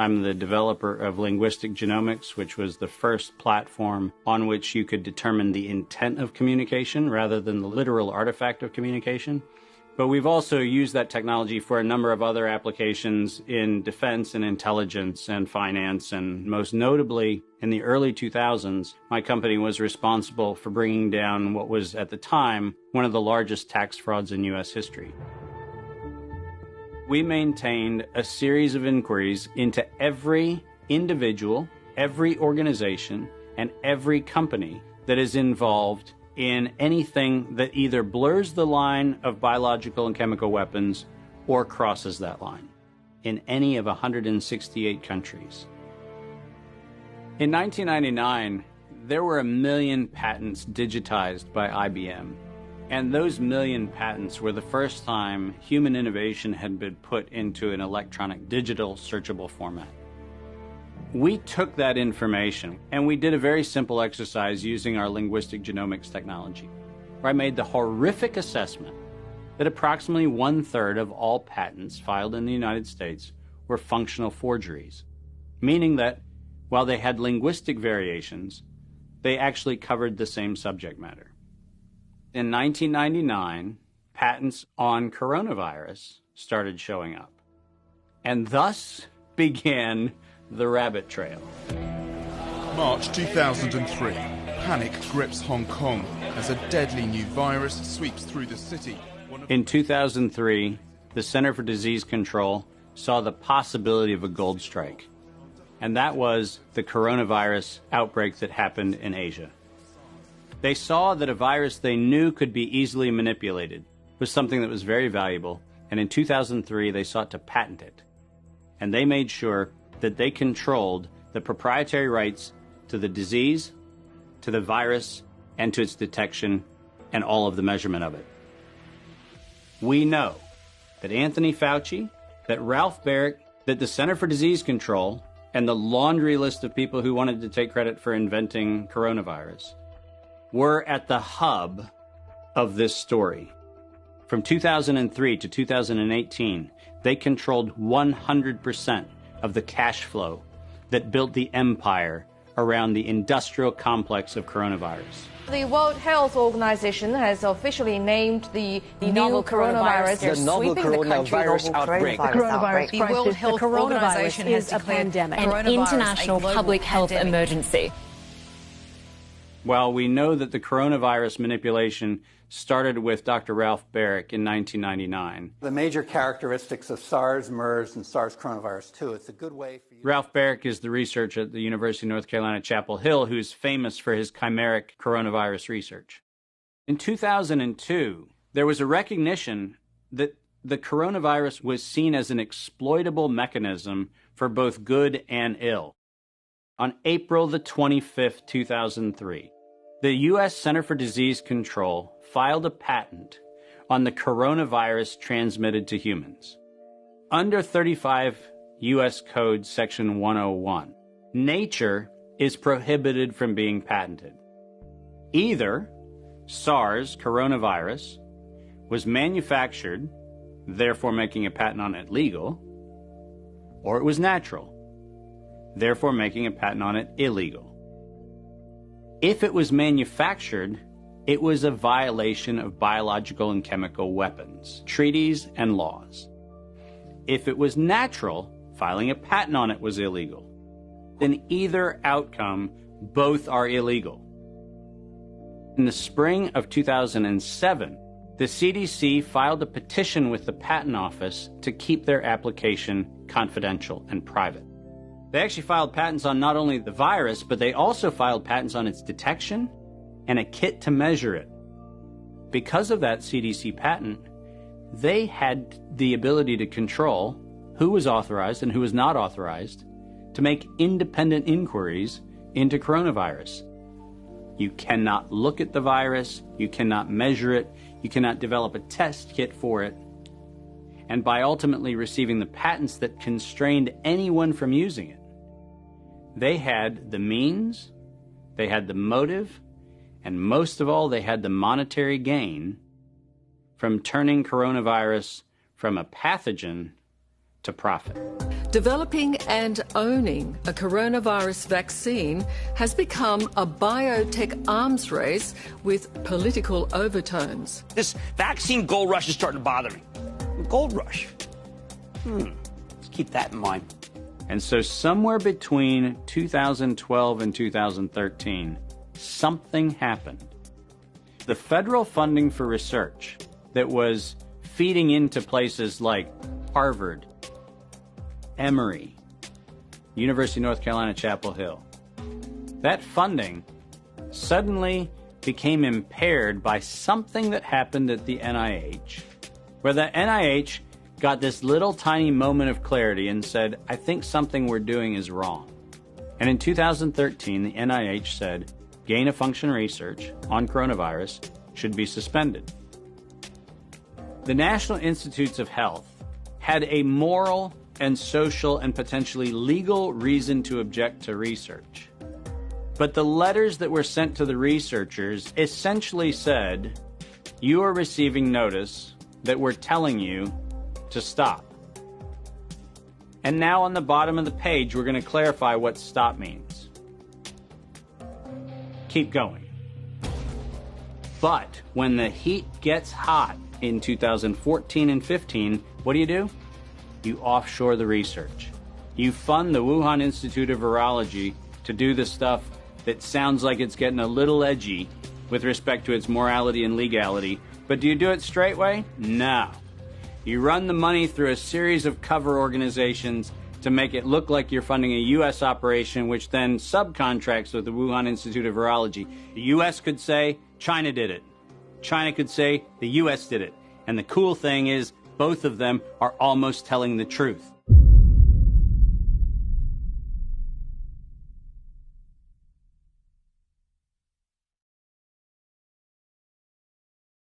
I'm the developer of Linguistic Genomics, which was the first platform on which you could determine the intent of communication rather than the literal artifact of communication. But we've also used that technology for a number of other applications in defense and intelligence and finance, and most notably, in the early 2000s, my company was responsible for bringing down what was, at the time, one of the largest tax frauds in U.S. history. We maintained a series of inquiries into every individual, every organization, and every company that is involved in anything that either blurs the line of biological and chemical weapons or crosses that line in any of 168 countries. In 1999, there were 1 million patents digitized by IBM. And those 1 million patents were the first time human innovation had been put into an electronic digital searchable format. We took that information and we did a very simple exercise using our linguistic genomics technology, where I made the horrific assessment that approximately 1/3 of all patents filed in the United States were functional forgeries, meaning that while they had linguistic variations, they actually covered the same subject matter. In 1999, patents on coronavirus started showing up, and thus began the rabbit trail. March 2003, panic grips Hong Kong as a deadly new virus sweeps through the city. In 2003, the Center for Disease Control saw the possibility of a gold strike, and that was the coronavirus outbreak that happened in Asia. They saw that a virus they knew could be easily manipulated was something that was very valuable, and in 2003 they sought to patent it. And they made sure that they controlled the proprietary rights to the disease, to the virus, and to its detection, and all of the measurement of it. We know that Anthony Fauci, that Ralph Baric, that the Center for Disease Control, and the laundry list of people who wanted to take credit for inventing coronavirus were at the hub of this story. From 2003 to 2018, they controlled 100% of the cash flow that built the empire around the industrial complex of coronavirus. The World Health Organization has officially named the novel coronavirus the novel coronavirus outbreak. The World Health Organization is a pandemic, an international public health emergency. While we know that the coronavirus manipulation started with Dr. Ralph Baric in 1999. The major characteristics of SARS, MERS, and SARS coronavirus 2, it's a good way for you... Ralph Baric is the researcher at the University of North Carolina, Chapel Hill, who's famous for his chimeric coronavirus research. In 2002, there was a recognition that the coronavirus was seen as an exploitable mechanism for both good and ill. On April the 25th, 2003, the U.S. Center for Disease Control filed a patent on the coronavirus transmitted to humans. Under 35 U.S. Code Section 101, nature is prohibited from being patented. Either SARS coronavirus was manufactured, therefore making a patent on it legal, or it was natural, therefore making a patent on it illegal. If it was manufactured, it was a violation of biological and chemical weapons, treaties, and laws. If it was natural, filing a patent on it was illegal. In either outcome, both are illegal. In the spring of 2007, the CDC filed a petition with the Patent Office to keep their application confidential and private. They actually filed patents on not only the virus, but they also filed patents on its detection and a kit to measure it. Because of that CDC patent, they had the ability to control who was authorized and who was not authorized to make independent inquiries into coronavirus. You cannot look at the virus, you cannot measure it, you cannot develop a test kit for it. And by ultimately receiving the patents that constrained anyone from using it, they had the means, they had the motive, and most of all, they had the monetary gain from turning coronavirus from a pathogen to profit. Developing and owning a coronavirus vaccine has become a biotech arms race with political overtones. This vaccine gold rush is starting to bother me. Gold rush. Let's keep that in mind. And so somewhere between 2012 and 2013, something happened. The federal funding for research that was feeding into places like Harvard, Emory, University of North Carolina, Chapel Hill, that funding suddenly became impaired by something that happened at the NIH, where the NIH got this little tiny moment of clarity and said, I think something we're doing is wrong. And in 2013, the NIH said, gain-of-function research on coronavirus should be suspended. The National Institutes of Health had a moral and social and potentially legal reason to object to research. But the letters that were sent to the researchers essentially said, you are receiving notice that we're telling you to stop. And now on the bottom of the page, we're going to clarify what stop means. Keep going. But when the heat gets hot in 2014 and 15, what do? You offshore the research. You fund the Wuhan Institute of Virology to do the stuff that sounds like it's getting a little edgy with respect to its morality and legality. But do you do it straight way? No. You run the money through a series of cover organizations to make it look like you're funding a U.S. operation, which then subcontracts with the Wuhan Institute of Virology. The U.S. could say, China did it. China could say, the U.S. did it. And the cool thing is, both of them are almost telling the truth.